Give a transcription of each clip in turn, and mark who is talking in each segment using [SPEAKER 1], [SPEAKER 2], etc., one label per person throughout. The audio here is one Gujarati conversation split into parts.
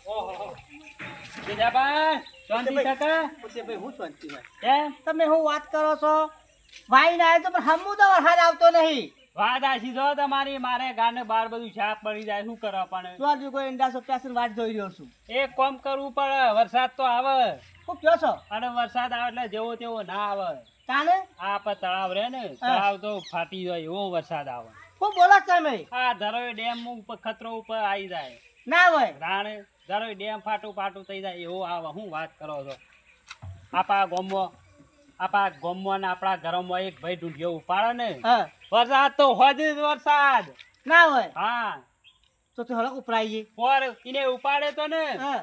[SPEAKER 1] ઓહો જેજાબા શાંતિ કાકા
[SPEAKER 2] પોતે ભાઈ હું શાંતિ ભાઈ
[SPEAKER 1] કેમ
[SPEAKER 2] તમે હું વાત કરો છો વાઈ ના તો પણ હમુ તો વરસાદ આવતો નહીં
[SPEAKER 1] વાત આશી જો તમારી મારે ગાને બાર બધું છાપ પડી જાય શું કરવા પણ
[SPEAKER 2] તો આજુ કોઈ ઈંડા સોપ્યાસન વાટ જોઈ રહ્યો છું
[SPEAKER 1] એક કામ કરવું પડે વરસાદ તો આવે
[SPEAKER 2] હું કયો છો
[SPEAKER 1] અને વરસાદ આવે એટલે જેવો તેવો ના આવે
[SPEAKER 2] કાને
[SPEAKER 1] આ પર તળાવ રહે ને તળાવ તો ફાટી જાય એવો વરસાદ આવે
[SPEAKER 2] હું બોલો તમે
[SPEAKER 1] આ ધરોઈ ડેમ ઉપર ખતરો ઉપર આવી જાય
[SPEAKER 2] ના હોય
[SPEAKER 1] રાણે ધરોઈ ડેમ ફાટું થઈ જાય એવો આવે હું વાત કરો છો આપણા ગોમમાં ને આપણા ઘરોમાં એક ભાઈ ઢૂંઢિયો ઉપાડે ને
[SPEAKER 2] હા
[SPEAKER 1] વરસાદ તો હોજ જ વરસાદ
[SPEAKER 2] ના હોય
[SPEAKER 1] હા
[SPEAKER 2] તો તે હળક ઉપરાઈએ
[SPEAKER 1] પર એને ઉપાડે તો ને
[SPEAKER 2] હા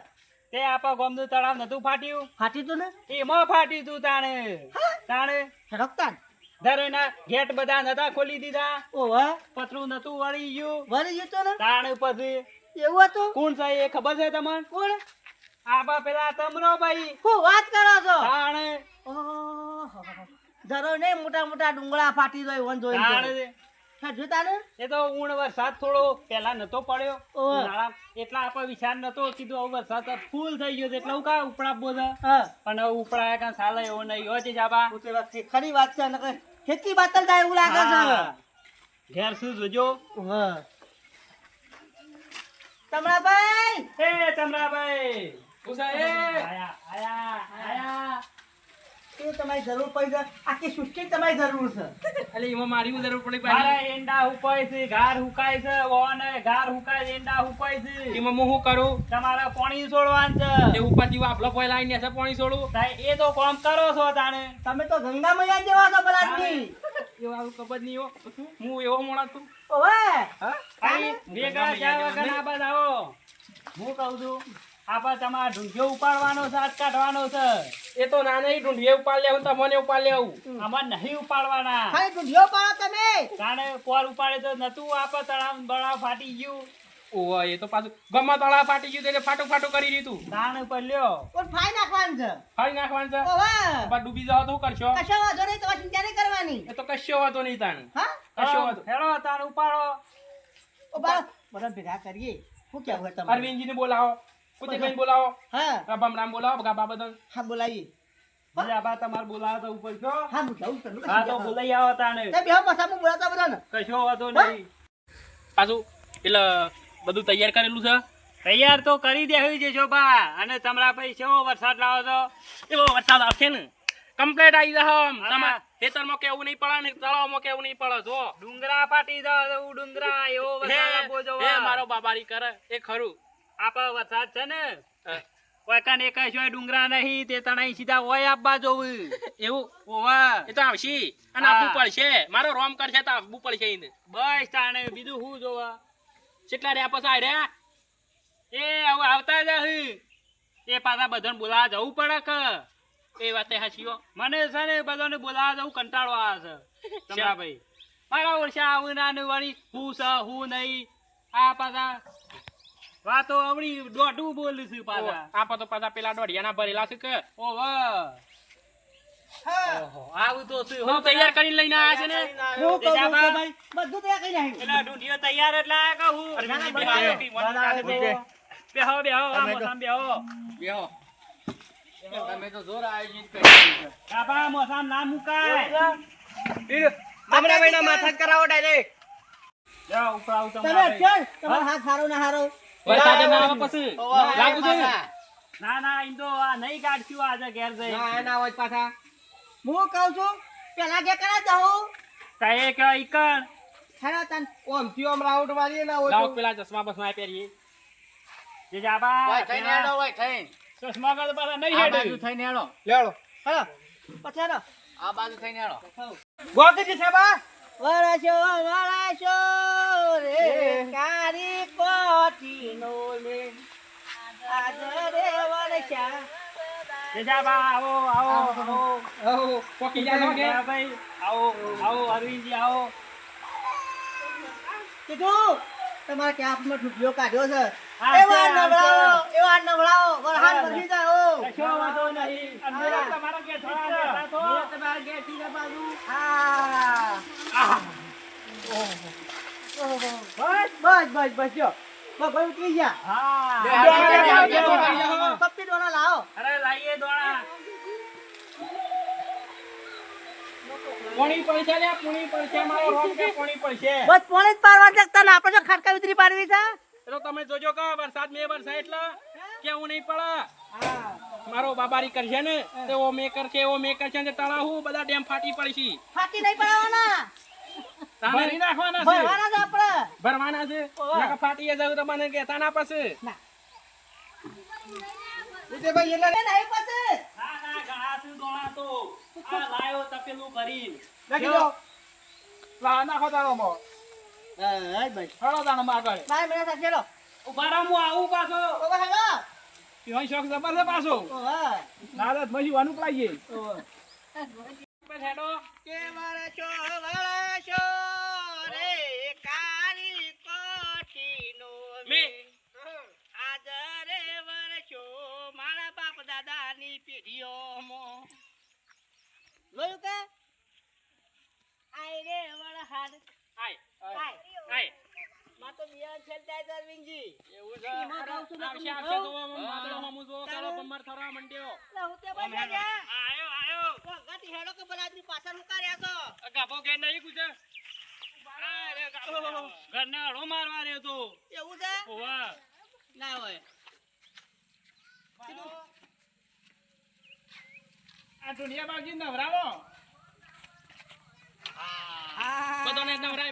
[SPEAKER 1] તે આપણા ગોમનું તળાવ નતું ફાટ્યું
[SPEAKER 2] ફાટી તો ને
[SPEAKER 1] એમાં ફાટ્યું તું તાણે
[SPEAKER 2] હડકતાન
[SPEAKER 1] ધરોઈના ગેટ બધા નતા ખોલી દીધા
[SPEAKER 2] ઓવા
[SPEAKER 1] પતરું નતું વળી ગયું
[SPEAKER 2] વળી જતો ને
[SPEAKER 1] તાણે પછી
[SPEAKER 2] એવું હતું
[SPEAKER 1] કોણ છે એ ખબર છે તમને
[SPEAKER 2] કોણ
[SPEAKER 1] આપા પેલા તમરો ભાઈ
[SPEAKER 2] હું વાત કરો છો
[SPEAKER 1] તાણે
[SPEAKER 2] ધરો ને મોટા મોટા ડુંગળા ફાટી જાય વન જોઈ
[SPEAKER 1] તાણે
[SPEAKER 2] જોતા ને
[SPEAKER 1] એ તો ઊણ વરસાદ થોડો પેલા નતો પડ્યો
[SPEAKER 2] ઓહ.
[SPEAKER 1] ઉનાળા એટલા આપણે વિચાર નતો કીધું હવે વરસાદ તો ફૂલ થઈ ગયો છે એટલે હું કા ઉપડા બોધા
[SPEAKER 2] હા
[SPEAKER 1] પણ હવે ઉપડાયા કાં ચાલે એવો નહીં હોય છે જાબા
[SPEAKER 2] પોતે વાત છે ખરી વાત છે નકર ખેતી બાતલ થાય એવું લાગે છે
[SPEAKER 1] હા. ઘેર શું જોજો
[SPEAKER 2] હા તમરાભાઈ
[SPEAKER 1] એ તમરાભાઈ
[SPEAKER 2] આયા આયા એ તમારી જરૂર પડી છે આખી સૃષ્ટિ તમારી જરૂર છે
[SPEAKER 3] એટલે એમાં મારી જરૂર પડી
[SPEAKER 1] મારા એંડા હુકાય છે ઘાર હુકાય છે ઓને ઘાર હુકાય છે એંડા હુકાય છે
[SPEAKER 3] એમાં હું શું કરું
[SPEAKER 1] તમારે પાણી છોડવાનું છે
[SPEAKER 3] એ ઉપરથી વાપલો ફોયલા આવીને છે પાણી છોડું
[SPEAKER 1] તાય એ તો કામ કરો છો તાણે
[SPEAKER 2] તમે તો ગંગા મૈયા જેવા છો બલાદની
[SPEAKER 3] એવું આવું ખબર નહીં હો હું એવો મોણા છું
[SPEAKER 2] ઓવે
[SPEAKER 3] હા
[SPEAKER 1] ભાઈ ભેગા થયા વગર આ બાદ આવો હું કહું છું આપા તમારે ઢૂંઢિયો ઉપાડવાનો છે હાથ કાઢવાનો છે
[SPEAKER 3] એ તો ના નહીં ઢૂંઢીએ ઉપાડ લેવું તમને ઉપાડ લેવું
[SPEAKER 1] આમાં નહીં ઉપાડવાના
[SPEAKER 2] ખાલી ઢૂંઢિયો પાડો તમે
[SPEAKER 1] તાણે કોર ઉપાડે તો નતું આપા તળાવ બળાવ ફાટી ગયું
[SPEAKER 3] ઓહો એ તો પાછું ગમા તળા ફાટી ગયું એટલે ફાટું ફાટું કરી દીધું
[SPEAKER 1] તાણે પડ્યો
[SPEAKER 2] કોણ ફાઈ નાખવાનું છે
[SPEAKER 3] ફાડી નાખવાનું છે
[SPEAKER 2] ઓવે
[SPEAKER 3] બાદ ડૂબી જાવ તો શું કરશો
[SPEAKER 2] કશો વાંધો નહીં તમારે ચિંતા નહીં કરવાની
[SPEAKER 3] એ તો કશો વાતો નહીં તાણ
[SPEAKER 2] હા
[SPEAKER 3] કશો વાતો
[SPEAKER 1] હેડો તાણે ઉપાડો
[SPEAKER 2] ઓ બા બધા ભેગા કરીએ શું કેવું હોય તમારે
[SPEAKER 3] અરવિંદજી ને બોલાવો પુતિભાઈ બોલાવો
[SPEAKER 2] હા
[SPEAKER 3] રામ બોલાવો ગાબા બદલ
[SPEAKER 2] હા બોલાવીએ
[SPEAKER 1] બીજા બા તમારે બોલાવો તો ઉપર છો
[SPEAKER 2] હા હું જાઉં છું
[SPEAKER 1] હા તો બોલાઈ આવો તાણે
[SPEAKER 2] તે બેહો પાછા હું બોલાતા બધાને
[SPEAKER 1] કશો વાંધો નહીં
[SPEAKER 3] પાછું એટલે બધું તૈયાર કરેલું છે
[SPEAKER 1] તૈયાર તો કરી દેવી છે શોભા અને તમારા ભાઈ કેવો વરસાદ લાવો છો
[SPEAKER 3] એવો વરસાદ આવશે ને કમ્પ્લેટ આવી જાવ તમારા ખેતરમાં કેવું નહીં પડે ને તળાવમાં કેવું નહીં પડે જો
[SPEAKER 1] ડુંગરા પાટી દો ડુંગરા એવો વરસાદ બોજો
[SPEAKER 3] હે મારો બાબારી કરે એ ખરું
[SPEAKER 1] આપા વરસાદ છે ને કોઈ કાન એક જ હોય ડુંગરા નહીં તે તણાઈ સીધા હોય આપવા જોવું
[SPEAKER 3] એવું
[SPEAKER 1] ઓવા
[SPEAKER 3] એ તો આવશે અને
[SPEAKER 1] હા.
[SPEAKER 3] આવવું પડશે મારો રોમ કરશે તો આવવું પડશે એને
[SPEAKER 1] બસ તાણે બીજું શું જોવા
[SPEAKER 3] કેટલા રહ્યા પછી રહ્યા
[SPEAKER 1] એ હવે આવતા જ અહીં એ પાછા બધાને બોલાવા જવું પડે કે
[SPEAKER 3] એ વાત હાચી હો
[SPEAKER 1] મને છે ને બધાને બોલાવા જવું કંટાળો આવે છે તમારા ભાઈ મારા વર્ષે આવું ના ને વળી હું છે હું નહીં આ પાછા વાતો આવડી દોઢું બોલું છું પાછા
[SPEAKER 3] આપા તો પાછા પેલા દોઢિયાના ભરેલા છે કે
[SPEAKER 1] ઓહો આવું તો શું
[SPEAKER 3] હું તૈયાર કરીને લઈને આવ્યા છે ને
[SPEAKER 2] હું કહું
[SPEAKER 1] તેજા બા.
[SPEAKER 2] ભાઈ બધું તૈયાર કરી નાખ્યું
[SPEAKER 1] પેલા ઢૂંઢિયો તૈયાર એટલે આ કહું
[SPEAKER 3] અરવિંદજી
[SPEAKER 2] ના, ના,
[SPEAKER 3] બેહો.
[SPEAKER 1] બેહો બેહો આ મોસામ બેહો
[SPEAKER 3] બેહો
[SPEAKER 4] તમે તો જોર આયોજિત કરી
[SPEAKER 1] કાપા મોસામ ના મુકાય
[SPEAKER 3] તમને મહિના માથા કરાવો ડાયરેક્ટ
[SPEAKER 1] જાઓ ઉપરાવ
[SPEAKER 2] તમે
[SPEAKER 1] તમારા ભાઈ.
[SPEAKER 2] ચાલ તમારો હાથ સારો ના હારો
[SPEAKER 3] વરસાદ ના આવે પછી લાગુ છે
[SPEAKER 1] ના ના ઈન તો આ નહીં કાઢશું આજે ઘેર જઈ
[SPEAKER 3] ના હોય પાછા
[SPEAKER 2] હું કહું છું પેલા કે કરા જાઉં
[SPEAKER 1] કહે કે ઈકણ
[SPEAKER 2] હેરો તન
[SPEAKER 3] ઓમ થી ઓમ રાઉન્ડ મારીએ ના હોય લાવ પેલા ચશ્મા બસમાં પહેરીએ
[SPEAKER 1] જે જાબા
[SPEAKER 4] ઓય થઈને હેડો ઓય થઈને
[SPEAKER 1] ચશ્મા કાઢ પાછા નહીં
[SPEAKER 4] આ
[SPEAKER 1] હેડે
[SPEAKER 4] બાજુ થઈને હેડો
[SPEAKER 3] લેડો
[SPEAKER 2] હેરો પછી હેરો
[SPEAKER 4] આ બાજુ થઈને હેડો
[SPEAKER 3] ગોતી છે બા
[SPEAKER 2] વરસો રે કારી કોઠીનો લે આદરે વરસા
[SPEAKER 1] જે જાબા આવો આવો આવો
[SPEAKER 3] આવો પોકી જાનો કે
[SPEAKER 1] હા ભાઈ આવો આવો અરવિંદજી આવો
[SPEAKER 2] કીધું તમારા કેપમાં ઢૂંઢિયો કાઢ્યો છે
[SPEAKER 1] હા,
[SPEAKER 2] એવા
[SPEAKER 1] છે,
[SPEAKER 2] નવડાવો વરહાદ વરસી જાય હો
[SPEAKER 1] કશો વાંધો નહીં અને તમારા ઘેર થોડા બેઠા તો
[SPEAKER 2] તમારા ઘેર થી બાજુ
[SPEAKER 1] આહ.
[SPEAKER 2] બસ બસ બસ બસ જો ભાઈ ઉતરી ગયા
[SPEAKER 1] હા
[SPEAKER 4] બે
[SPEAKER 2] બે,
[SPEAKER 4] હાથ
[SPEAKER 2] બે,
[SPEAKER 4] બે,
[SPEAKER 2] બે,
[SPEAKER 4] બે,
[SPEAKER 2] બે,
[SPEAKER 4] બે,
[SPEAKER 2] બે. પપ્પી ડોના લાવો
[SPEAKER 1] અરે લાઈએ દોણા
[SPEAKER 3] પોણી પડશે લે પોણી પડશે મારો રોક કે પોણી પડશે
[SPEAKER 2] બસ પોણે જ પારવા જગતા ને આપણે જો ખાટકા ઉતરી પાડવી છે
[SPEAKER 3] એ તો તમે જોજો કે વરસાદ મે વરસાદ એટલે કેવું નહીં પડે
[SPEAKER 2] હા
[SPEAKER 3] મારો બાબારી કરશે ને તો ઓ મે કરશે ને તળાવ બધા ડેમ ફાટી પડશે
[SPEAKER 2] ફાટી નહીં પડવાના
[SPEAKER 3] ભરી નાખવાના છે
[SPEAKER 2] ભરવાના જ આપણે
[SPEAKER 3] ભરવાના છે
[SPEAKER 2] ઓવા.
[SPEAKER 3] નકર ફાટી જાય તો મને કહેતા ના પછી
[SPEAKER 2] ઉદયભાઈ એટલે નહીં પછી
[SPEAKER 1] ના ના ઘણા છે દોણા તો આ લાયો તપેલું ભરીને
[SPEAKER 3] નાખી દો લા નાખો તારો મો
[SPEAKER 2] હા ભાઈ
[SPEAKER 3] હળો તાનો આગળ
[SPEAKER 2] બાય મને સાચે લો
[SPEAKER 1] ઉભા રહો હું આવું પાછો
[SPEAKER 2] ઓવા હેલો
[SPEAKER 3] ઈહોય શોખ જબર છે પાછો
[SPEAKER 2] ઓવા
[SPEAKER 3] નારદ મજી વાનું લાગીએ
[SPEAKER 2] ઓવા
[SPEAKER 3] બસ હેડો
[SPEAKER 2] કે વરસો રે કાળી કોઠીનો
[SPEAKER 3] મે
[SPEAKER 2] આજ રે વરસો મારા બાપ દાદાની પેઢીઓમાં જોયું કે આય રે વરહાડ
[SPEAKER 3] આય
[SPEAKER 2] આય
[SPEAKER 3] આય
[SPEAKER 2] માં તો બિયાન છેલતા દરવિંગજી
[SPEAKER 3] એવું છે
[SPEAKER 2] એમાં કહું છું ને
[SPEAKER 3] આવશે
[SPEAKER 2] તમે
[SPEAKER 3] આવશે
[SPEAKER 2] કહો.
[SPEAKER 3] તો માદળો હમુ જો કાળો બમર થરા મંડ્યો
[SPEAKER 2] હું તે ભાઈ ગયા
[SPEAKER 3] આયો આયો
[SPEAKER 2] તો ગાતી હેડો કે બલાદની પાછળ ઉકાર્યા છો
[SPEAKER 3] ગાભો કે નહીં ગુજે અરે ગાભો
[SPEAKER 1] ઘરના હળો મારવા રહ્યો તો
[SPEAKER 2] એવું છે
[SPEAKER 3] ઓવા
[SPEAKER 2] ના હોય
[SPEAKER 3] આ દુનિયા બાગી નવરાવો બધાને નવરાય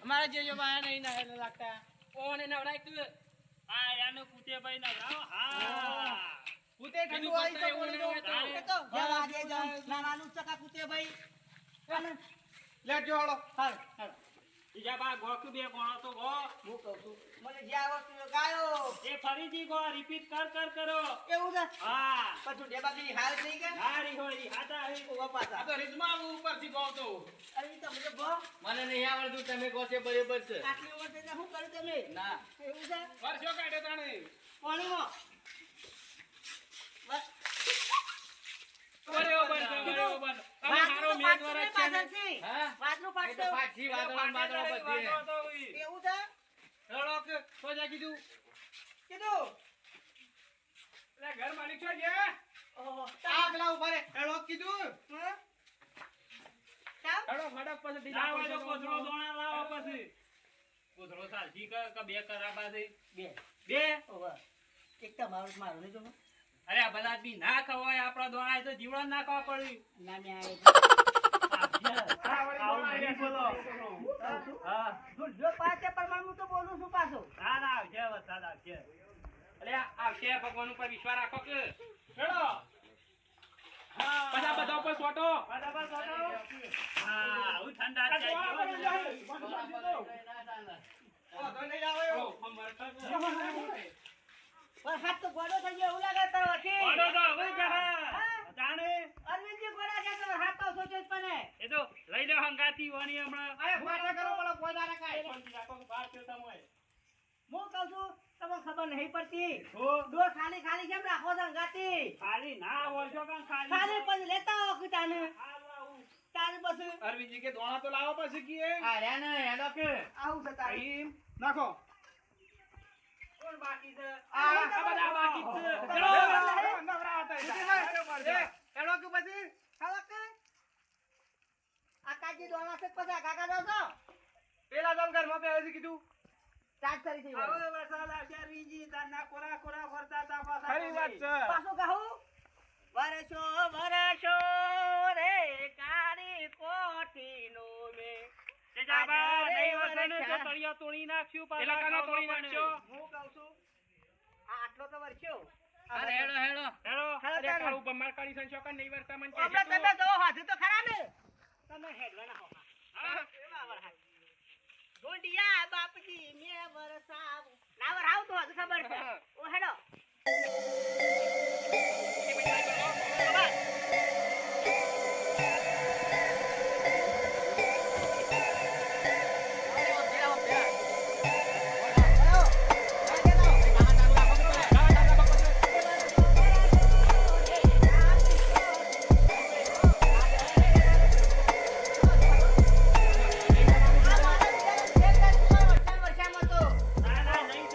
[SPEAKER 2] અમારા જે માયા નહીં ના લાગતા
[SPEAKER 3] ઓને નવરાય તું
[SPEAKER 1] હા યાનો કુતેભાઈ ના રાવ હા
[SPEAKER 3] ઉતે ઠંડુ આવી તો
[SPEAKER 2] એ તો જવા દે નાનું ચકા કૂતે ભાઈ
[SPEAKER 3] લેજો હાલો
[SPEAKER 2] હાલ હાલ
[SPEAKER 1] બીજા બા ગોક બે ગોણો તો ગો
[SPEAKER 2] હું કહું છું મને જે આ વસ્તુ ગાયો
[SPEAKER 1] એ ફરીથી ગો રિપીટ કરો
[SPEAKER 2] એવું છે
[SPEAKER 1] હા
[SPEAKER 2] પાછું ડેબાકી હાલ નહીં કે
[SPEAKER 1] હારી હોરી હાતા હે
[SPEAKER 2] ઓવા પાછા
[SPEAKER 3] તો રીતમાં ઉપરથી કહો તો
[SPEAKER 2] અરે ઈ તો મને ભો
[SPEAKER 4] મને નહીં આવડતું તમે કહો છો બરાબર છે
[SPEAKER 2] આટલી ઉંમર થઈને શું કર્યું તમે
[SPEAKER 4] ના
[SPEAKER 2] એવું છે
[SPEAKER 3] વર્ષો કાઢે તાણે
[SPEAKER 2] પાણીમાં બસ
[SPEAKER 3] બરોબર તમે હારો મેઘ વરસ છે ને
[SPEAKER 4] હા
[SPEAKER 2] વાતનું
[SPEAKER 4] એ તો પાછી વાદળો ને બાદળો બધી
[SPEAKER 2] એવું છે
[SPEAKER 3] રડો કે તો જા કીધું
[SPEAKER 2] કીધું
[SPEAKER 3] એટલે ઘર માલિક છો જે
[SPEAKER 2] ઓહો
[SPEAKER 3] આ પેલા ઉભા રે રડો કીધું
[SPEAKER 2] હા ચાલ
[SPEAKER 3] રડો ફડક પછી
[SPEAKER 1] ના હોય તો
[SPEAKER 3] ડીલા
[SPEAKER 1] કોથળો દોણા લાવો પછી કોથળો સાલજી કે બે કરાબા દે
[SPEAKER 2] બે
[SPEAKER 1] બે
[SPEAKER 2] ઓવા એક તો મારું નહીં જો
[SPEAKER 1] અરે આ બધા આદમી ના ખવાય આપણા દોણા તો જીવડો ના ખાવા પડ્યું
[SPEAKER 2] ના ને આ
[SPEAKER 1] આવું નહીં બોલો હા
[SPEAKER 2] જો પાછે પરમાણ હું તો બોલું છું પાછો
[SPEAKER 1] ના ના આવશે વરસાદ આવશે
[SPEAKER 3] અરે આવશે ભગવાન ઉપર વિશ્વાસ રાખો કે રડો પછી બધા ઉપર સોટો
[SPEAKER 1] બરાબર બોલો હા હું ઠંડા
[SPEAKER 3] આ તો આ બધું જાય.
[SPEAKER 2] પણ હાથ તો ગોડો થઈ ગયો એવું લાગે તારો વઠી.
[SPEAKER 1] ઓડો તો હવે જા જાણે
[SPEAKER 2] અરવિંદજી ગોડા છે તો હાથ તો સોચે જ પણ હે.
[SPEAKER 1] એ તો લઈ લે હંગાતી વાની હમણાં
[SPEAKER 2] અરે ગોડા કરો બોલો ગોડા રખાય.
[SPEAKER 1] શાંતિ રાખો કે બહાર થયો તમે
[SPEAKER 2] હું કહું છું તમને ખબર નહીં પડતી
[SPEAKER 1] હો
[SPEAKER 2] ડોર ખાલી ખાલી કેમ રાખો છો અંગાતી?
[SPEAKER 1] ખાલી ના હોય છો કાં
[SPEAKER 2] ખાલી પછી લેતા આવો કે તાને
[SPEAKER 1] હાલ આવું
[SPEAKER 2] તારે પછી
[SPEAKER 3] અરવિંદજી કે દોણા તો લાવો પછી કીએ
[SPEAKER 4] આ રહ્યા ને હેડો કે
[SPEAKER 2] આવું છે તારે.
[SPEAKER 3] અહીં નાખો
[SPEAKER 1] કોણ બાકી છે
[SPEAKER 3] આ બધા બાકી છે ચલો નવરા હતા
[SPEAKER 2] હેડો કે પછી ખાવા કે આ કાજી દોણા છે પછી આ કાકા દો છો
[SPEAKER 3] પેલા જમ ઘરમાં પહેલેથી કીધું
[SPEAKER 2] ચાટ કરી છે
[SPEAKER 1] હવે વરસાદ આવશે રીજી તાના કોરા કોરા ફરતા તા પાછા
[SPEAKER 3] ખરી વાત છે
[SPEAKER 2] પાછો કહું વરસો વરસો રે કાળી કોઠીનો મે
[SPEAKER 1] તે જાબા નહીં વરસે ને તો તળિયા તોડી નાખ્યું પાછા
[SPEAKER 3] પેલા કાનો તોડી નાખશો
[SPEAKER 2] હું કહું છું આ આટલો તો વરસ્યો
[SPEAKER 4] અરે હેડો હેડો
[SPEAKER 1] હેલો
[SPEAKER 3] અરે કાળું બમાર કાળી સંશોકન નહીં વરતા મન કે
[SPEAKER 2] અમે તમે જો હાથે તો ખરા ને તમે હેડવાના હો હા એવા વરહાય ગોંડિયા બાપજી મે વરસાવ ના વરાવ તો હજ ખબર છે ઓ હેડો
[SPEAKER 1] ના ના નહીં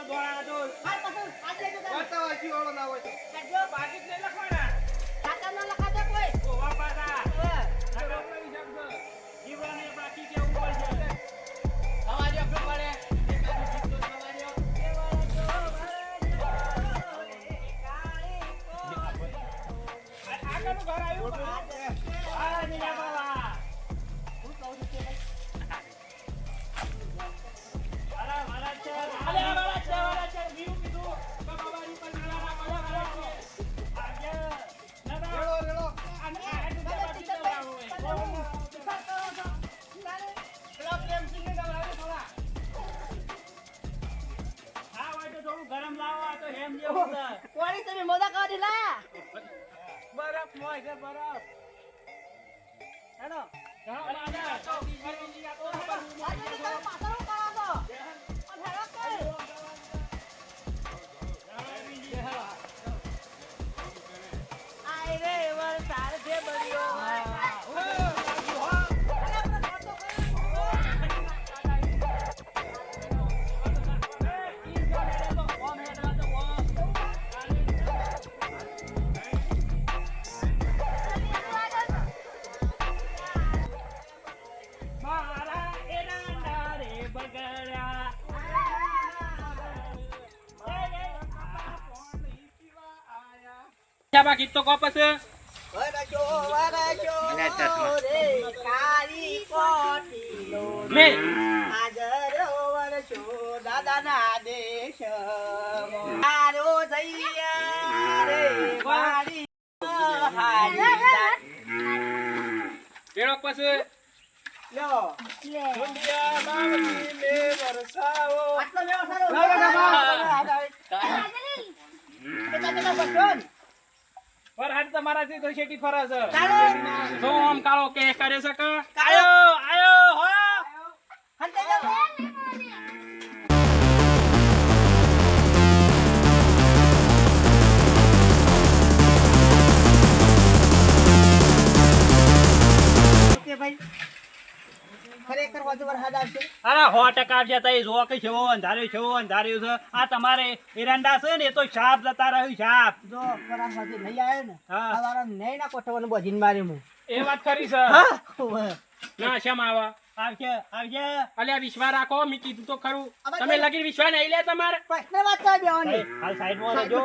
[SPEAKER 1] દોડા તો
[SPEAKER 2] હાલ પાછું હાલ દેજો તમે.
[SPEAKER 4] વાતાવરણથી વાળો ના હોય તો.
[SPEAKER 2] કાઢજો.
[SPEAKER 1] બાકી જ નહીં લખવાના
[SPEAKER 2] ખાતા ન લખાતા કોઈ.
[SPEAKER 1] ઓવા પાછા
[SPEAKER 2] હવે.
[SPEAKER 1] નકર જીવવાને બાકી કેવું પડશે
[SPEAKER 4] થવા દ્યો પ્રમાણે. એકાદું ગીત તો થવા દ્યો.
[SPEAKER 1] આગળનું ઘર આવ્યું આ નીલા બાવા
[SPEAKER 4] રેડો, રેડો.
[SPEAKER 1] ગરમ લાવો તો હેમ જેવું છે
[SPEAKER 2] કોણી તમે મોદા કાઢી લાયા.
[SPEAKER 1] બરફ મોય છે બરફ
[SPEAKER 2] હેડો.
[SPEAKER 1] આ તો ગરમ લીયા તો
[SPEAKER 2] આજે તો તમે પાછળ હું કરો છો? અને હેડો કઈ? આય રે વરસાદ છે બળ્યો. અરે આપણે નહોતો
[SPEAKER 1] મારા એરંડા રે બગડ્યા બાકી તો કોપસ
[SPEAKER 2] વરસો વરસો રે કાળી કોટીનો
[SPEAKER 1] મે
[SPEAKER 2] હાજરો વરસો દાદાના દેશ મારો જઈયા રે વાળી હારી
[SPEAKER 1] પેડો પછી
[SPEAKER 2] લ્યો
[SPEAKER 1] દુનિયા બાવજી મે વરસાવો
[SPEAKER 2] આટલો મેવો સારો કેટલા બચન
[SPEAKER 1] પર હાથ તમારાથી તો શેટી ફરસ
[SPEAKER 2] ચાલો
[SPEAKER 1] જો આમ કાળો કે કરે છે કે આયો હો
[SPEAKER 2] હંતે જાઓ ઓકે ભાઈ ખરેખર વધુ વરસાદ આવશે
[SPEAKER 1] અરે 100% આવશે તઈ જો કે છે અંધાર્યું છે આ તમારે એરંડા છે ને એ તો સાપ જતા રહ્યું સાપ
[SPEAKER 2] જો ખરાબ હજી નહીં આવ્યો ને
[SPEAKER 1] હા.
[SPEAKER 2] સવારે નહીં ના કોઠવાનું બજીને માર્યું હું
[SPEAKER 1] એ વાત ખરી છે ના શેમ આવા આવશે અલ્યા વિશ્વાસ રાખો મેં કીધું તો ખરું તમે લગી વિશ્વાસ નહીં લે તમારે
[SPEAKER 2] પ્રશ્ન વાત કરી દેવાની
[SPEAKER 1] હાલ સાઈડમાં રહેજો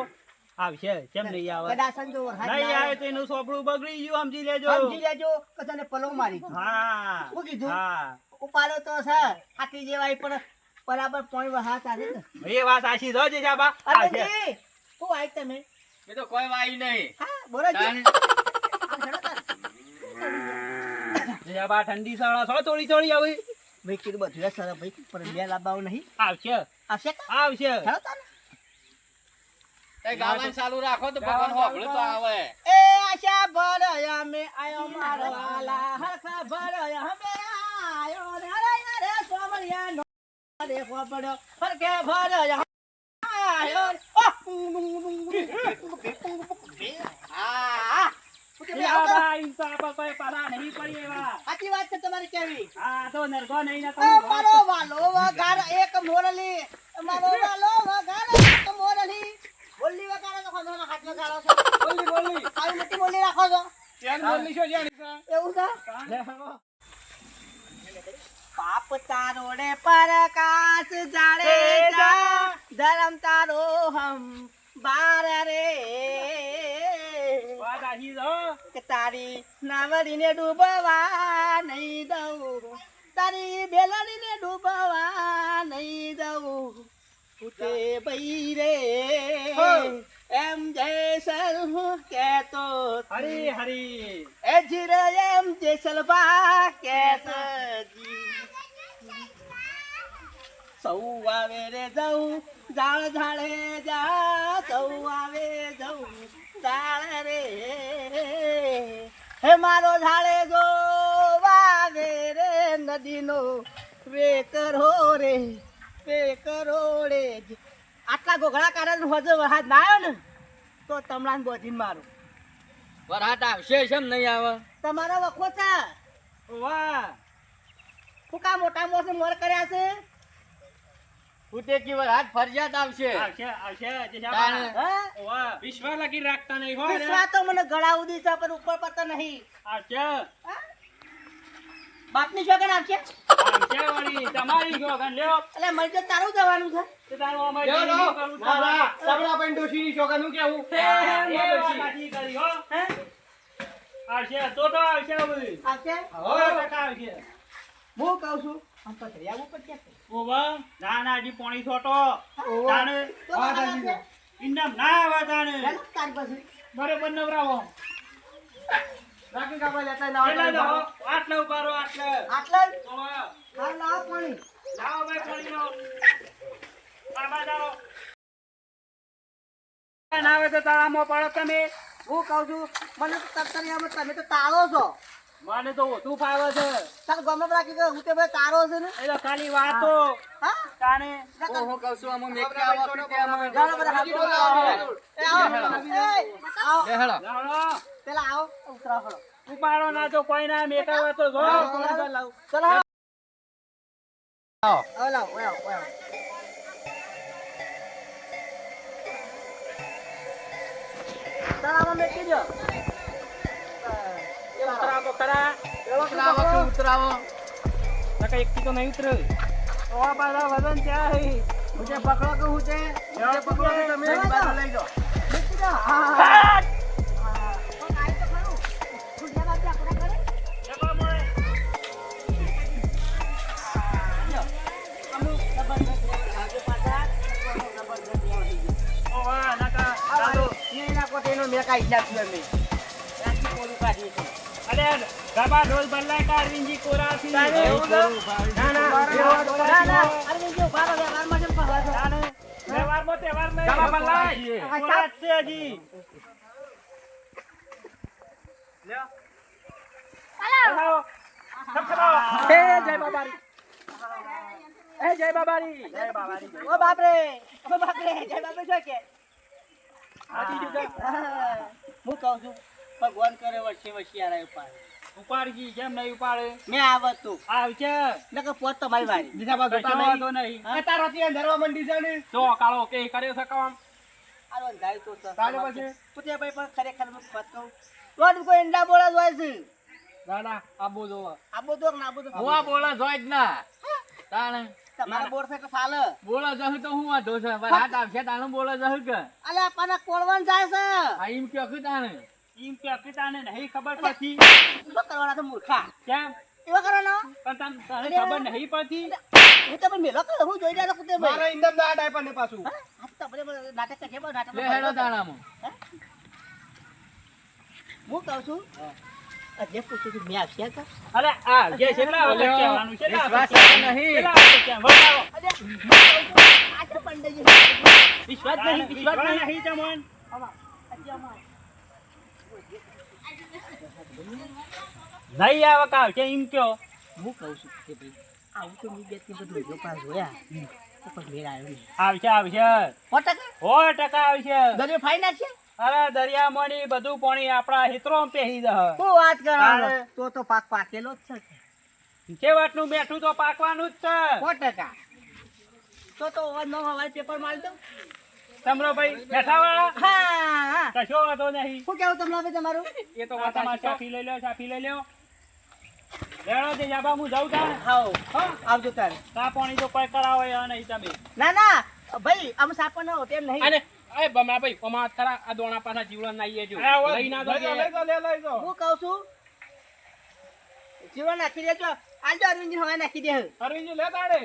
[SPEAKER 1] આવશે કેમ નહીં આવે
[SPEAKER 2] કદાચન જો વરસાદ
[SPEAKER 1] નહીં
[SPEAKER 2] ના
[SPEAKER 1] આવે
[SPEAKER 2] આવે
[SPEAKER 1] તો એનું સોપડું બગડી ગયું સમજી લેજો
[SPEAKER 2] સમજી લેજો કે તને પલો મારી ગયો.
[SPEAKER 1] હા
[SPEAKER 2] શું કીધું?
[SPEAKER 1] હા
[SPEAKER 2] ઉપાડો તો છે આટલી જેવાય પણ બરાબર પોણી વહાત આવે ને
[SPEAKER 1] એ વાત સાચી જો જે જાબા
[SPEAKER 2] અરે
[SPEAKER 1] આવશે
[SPEAKER 2] જી, શું આય તમે
[SPEAKER 4] એ તો કોઈ વાઈ નહીં.
[SPEAKER 2] હા બોલો જી.
[SPEAKER 4] તાને
[SPEAKER 2] આ હેડો તાર.
[SPEAKER 1] જે જાબા ઠંડી સળા છો થોડી આવી
[SPEAKER 2] ભાઈ કીધું બધું એ સરસ ભાઈ પણ બે લાભાવ નહીં
[SPEAKER 1] આવશે
[SPEAKER 2] આવશે કા?
[SPEAKER 1] આવશે
[SPEAKER 2] હેડો તાર.
[SPEAKER 4] એ ગાવાનું ચાલુ રાખો તો ભગવાન હોભળે તો આવે.
[SPEAKER 2] એ આશા ભરયા મે આયો મારો વાલા હરખા ભરયા અમે આયો રે રે સોમરિયા નો રે ખોબડો હરખે ભરયા આયો રે. હા તમે આવો તો.
[SPEAKER 1] જાબા ઇન્સાફ કોઈ પારા નહીં પડી એવા
[SPEAKER 2] સાચી વાત છે તમારી કેવી
[SPEAKER 1] આ તો નરગો નહીં ને
[SPEAKER 2] મારો વાલો વગાર એક મોરલી મારો વાલો વગાર એક મોરલી બોલી વગાડો તો ખોનો હાથ વગાડો છો
[SPEAKER 1] બોલી
[SPEAKER 2] આવી મોટી બોલી રાખો છો
[SPEAKER 1] કેમ બોલી છો જાણી છે
[SPEAKER 2] એવું છે
[SPEAKER 1] લે હવે
[SPEAKER 2] પાપ તારો રે પ્રકાશ જાડે જા ધર્મ તારો હમ બાર રે
[SPEAKER 1] વાત આહી જો
[SPEAKER 2] કે તારી નાવડીને ડૂબવા નહીં દઉં તારી બેલડીને ડૂબવા નહીં દઉં ઉતે બઈ રે એમ જયસલ હું કેતો
[SPEAKER 1] હરી હરી
[SPEAKER 2] એ જીરે એમ જયસલ બા કેતો સૌ આવે રે જવું ઝાડ ઝાડે જા સૌ આવે જવું ઝાડ રે હે મારો ઝાડે જો વાવે રે નદીનો વે કરો રે આટલા ગોગળા કાઢે હજુ વરસાદ ના આવ્યો ને તો તમણાને બોધીને મારું
[SPEAKER 4] વરસાદ આવશે છે ને નહીં આવે.
[SPEAKER 2] તમારો વખો છે
[SPEAKER 1] વાહ
[SPEAKER 2] ફૂકા મોટા મોટા મોર કર્યા છે
[SPEAKER 4] ઉતેકી વાર હાથ ફરજિયાત આવશે
[SPEAKER 1] આવશે આવશે જે
[SPEAKER 4] તાણે.
[SPEAKER 1] જાબા
[SPEAKER 2] હા?
[SPEAKER 1] ઓવા
[SPEAKER 3] વિશ્વાસ લગી રાખતા નહીં હો
[SPEAKER 2] વિશ્વાસ તો મને ગળા ઉદી છે પણ ઉપર પતા નહીં.
[SPEAKER 1] આવશે
[SPEAKER 2] હા? બાપની શોખન આવશે?
[SPEAKER 1] આવશે વળી તમારી શોખન લ્યો
[SPEAKER 2] એટલે મરી તો તારું જવાનું છે.
[SPEAKER 1] તે તારું અમારે
[SPEAKER 4] લ્યો,
[SPEAKER 1] જીવન
[SPEAKER 4] લો.
[SPEAKER 1] કરવું
[SPEAKER 4] ના, ના,
[SPEAKER 1] છે.
[SPEAKER 4] સબળાભાઈ ડોશીની છોકરા નું કેવું
[SPEAKER 1] એ વાત સાચી કરી હો
[SPEAKER 2] હે?
[SPEAKER 1] આવશે તો આવશે બધી
[SPEAKER 2] આવશે?
[SPEAKER 1] 100% આવશે
[SPEAKER 2] હું કહું છું આમ પથરી આવું પડશે.
[SPEAKER 1] ઓવા ના ના હજી પોણી છોટો
[SPEAKER 2] ઓવા.
[SPEAKER 1] તાણે
[SPEAKER 2] તો બરાબર આવશે?
[SPEAKER 1] ઇન્ડમ ના આવે તાણે
[SPEAKER 2] ચાલો, તાર પછી.
[SPEAKER 1] બરોબર નવરાવો
[SPEAKER 4] રાખી કાપા લેતા ના
[SPEAKER 1] કેટલા
[SPEAKER 4] આવતા.
[SPEAKER 1] દો આટલે ઉભારો આટલે
[SPEAKER 2] આટલા જ?
[SPEAKER 1] ઓવા
[SPEAKER 2] હા, લાવો પાણી.
[SPEAKER 1] લાવો ભાઈ પોણી લો બાબા જાઓ ના આવે તો તાળામાં પડો તમે
[SPEAKER 2] હું કહું છું મને તો તરતરિયામાં તમે તો તાળો છો.
[SPEAKER 1] મને તો ઓછું ફાવે છે
[SPEAKER 2] તાર ગમે રાખી કે હું તે ભાઈ તારો છે ને.
[SPEAKER 1] એ તો ખાલી વાતો
[SPEAKER 2] હા?
[SPEAKER 1] તાણે
[SPEAKER 4] ઓહો, કહું છું, આમાં મેકી આવો, પીતે આમાં.
[SPEAKER 2] ચાલો બધા હાથ
[SPEAKER 4] બીજો
[SPEAKER 2] જોડો.
[SPEAKER 4] લાવો.
[SPEAKER 2] એ આવો. એ, આવો.
[SPEAKER 4] લે હેડો.
[SPEAKER 1] જાણો
[SPEAKER 2] પેલા આવો ઉતરાવ ખરો.
[SPEAKER 1] ઉપાડો ના તો કોઈ ના મેકાવે તો જો
[SPEAKER 2] ચલો આવો.
[SPEAKER 4] આવો.
[SPEAKER 2] હવે લાવો, હવે આવો, હવે આવો. તળાવમાં મેકી દો.
[SPEAKER 1] ઉતરાવો ખરા
[SPEAKER 4] ઉતરાવો કે ઉતરાવો.
[SPEAKER 1] નકા એકથી તો નહીં ઉતરે ઓવા પાછા વજન ત્યાં હી
[SPEAKER 2] હું જે પકડો કે હું તે? હું જે પકડો કે તમે?
[SPEAKER 4] એક બાજુ લઈ જાઓ.
[SPEAKER 2] મેકી દો. હા, હા. હા. તો કાંઈ તો ખરું. ખુરશી બાજુ આપણે કરે?
[SPEAKER 1] જગો મોય
[SPEAKER 2] લ્યો. અમુક જબરદસ્ત આજે પાછા જબરદસ્ત એવા થઈ ગયા.
[SPEAKER 1] ઓવા નકા
[SPEAKER 2] આ
[SPEAKER 1] દાદો
[SPEAKER 2] એના કોટેનો મેં કાઢી નાખ્યું એમને. ત્યાંથી કોરું કાઢીએ છીએ.
[SPEAKER 1] અરે ગબા ઢોલ બલ્લા કારવિંજી કોરાથી
[SPEAKER 2] તારે એવું છે?
[SPEAKER 1] ના ના
[SPEAKER 2] ના, ના. અરવિંદજી ઉભા રહો, વ્યવહારમાં જેમ કહો છો.
[SPEAKER 1] તાણે વ્યવહારમાં તહેવાર નહીં
[SPEAKER 3] ગબા બલ્લા.
[SPEAKER 1] કોરાત છે હજી લ્યો હે જય બાબારી એ જય બાબારી જય બાબારી
[SPEAKER 2] ઓ બાપરે, ઓ બાપરે, જય બાપરે છો કે?
[SPEAKER 1] આજી દીધો
[SPEAKER 2] હા. હું કહું છું ભગવાન કરે વર્ષે વર્ષે આ ઉપાડ
[SPEAKER 1] ઉપાડજી કેમ નહીં ઉપાડે
[SPEAKER 2] મેં આવત તું
[SPEAKER 1] આવશે
[SPEAKER 2] નકર પોત તમારી વારી.
[SPEAKER 4] બીજા બાજુ
[SPEAKER 1] કશો
[SPEAKER 4] ઉતા
[SPEAKER 1] વાંધો
[SPEAKER 4] નહીં.
[SPEAKER 1] નહીં
[SPEAKER 2] હા?
[SPEAKER 4] તારાથી અંધારવા મંડી છે ને.
[SPEAKER 1] જો કાળો કે કર્યો છે કામ
[SPEAKER 2] આનો અંધારી તો છે.
[SPEAKER 1] તારે પછી?
[SPEAKER 2] પૂછે ભાઈ પણ ખરેખર હું વાત કહું રોજ કોઈ ઈંડા બોલા જ હોય છે.
[SPEAKER 1] દાદા આબુ જોવા
[SPEAKER 2] આ બધું ના બધું
[SPEAKER 4] હું આ બોલા જોઈ જ ના. તાણે.
[SPEAKER 2] તમારા બોર છે એટલે ચાલે.
[SPEAKER 4] બોલા જહું તો હું વાંધો છે. પણ હાથ આવશે તાણે બોલા જહું કે.
[SPEAKER 2] અલે આપણા કોળવાન જાય છે.
[SPEAKER 4] આ એમ કહ્યું કે તાણે.
[SPEAKER 1] એમ કે અકીતાને નહીં ખબર પડતી
[SPEAKER 2] શું કરવાના છે મૂર્ખા?
[SPEAKER 1] કેમ
[SPEAKER 2] એવા કરવાના?
[SPEAKER 1] પણ તને ખબર નહીં પડતી
[SPEAKER 2] હું તમે મેલો કરો હું જોઈ રહ્યા કુતે ભાઈ.
[SPEAKER 4] મારા ઇન્દમ ના ટાઈપ ને પાછું.
[SPEAKER 2] હા? આ તો આપણે નાટક કરીએ બસ નાટક
[SPEAKER 4] લે હેડો તાણામાં.
[SPEAKER 2] હું કહું છું જે પૂછ્યું છું મેં આવશે કે?
[SPEAKER 1] અરે આ જે છેલ્લા વખત
[SPEAKER 4] બોલ્યો.
[SPEAKER 1] કહેવાનું છેલ્લા
[SPEAKER 4] વિશ્વાસ
[SPEAKER 1] વખત
[SPEAKER 4] છે
[SPEAKER 1] કહેવાનું.
[SPEAKER 4] નહીં.
[SPEAKER 1] છેલ્લા વખત કહેવાનું. વગાડો.
[SPEAKER 2] અરે, હું કહું છું, આ તો પંડિતજી વિશ્વાસ નહીં વિશ્વાસ
[SPEAKER 1] વિશ્વાસ
[SPEAKER 2] નહીં.
[SPEAKER 1] નહીં તમોન.
[SPEAKER 2] આમાં, હજી આમાં.
[SPEAKER 1] નહીં આવે કાલ કે એમ કયો
[SPEAKER 2] હું કહું છું કે ભાઈ આવું તો મેં બે ત્રણ બધું વિડીયો પાસ જોયા તો પણ મેળ આવ્યો નહીં.
[SPEAKER 1] આવશે આવશે
[SPEAKER 2] 100%
[SPEAKER 1] 100% આવશે
[SPEAKER 2] દરિયો ફાઈ નાખશે?
[SPEAKER 1] અરે દરિયામાં ની બધું પાણી આપણા હિતરોમાં પહેરી દે
[SPEAKER 2] શું વાત કરો
[SPEAKER 1] તારે.
[SPEAKER 2] તો પાક પાકેલો જ છે.
[SPEAKER 1] કેવટનું બેઠું તો પાકવાનું જ છે
[SPEAKER 2] 100% તો અવાજ ન હવાય પેપર મારી દઉં.
[SPEAKER 1] તમરો ભાઈ બેઠા વાળા
[SPEAKER 2] હા
[SPEAKER 1] કશો વાંધો નહીં
[SPEAKER 2] શું કેવું તમને હવે તમારું?
[SPEAKER 1] એ તો વાત તમારે ચાફી લઈ લો ચાફી લઈ લો લેડો તે જાબા હું જાઉં તાણ
[SPEAKER 2] હાઉ
[SPEAKER 1] હા
[SPEAKER 2] આવજો તારે.
[SPEAKER 1] ચા પાણી તો કોઈ કરાવો યા નહીં તમે
[SPEAKER 2] ના ના ભાઈ આમ સાપણ ન હોતે એમ નહીં.
[SPEAKER 3] અને એ બમરા ભાઈ અમાર ખરા આ દોણા પાછા જીવડા નાઈએ જો લઈ ના દો કે.
[SPEAKER 2] હું કહું છું જીવન નાખી દેજો. આલજો અરવિંદજી હવે નાખી દે.
[SPEAKER 1] અરવિંદજી લે તાડે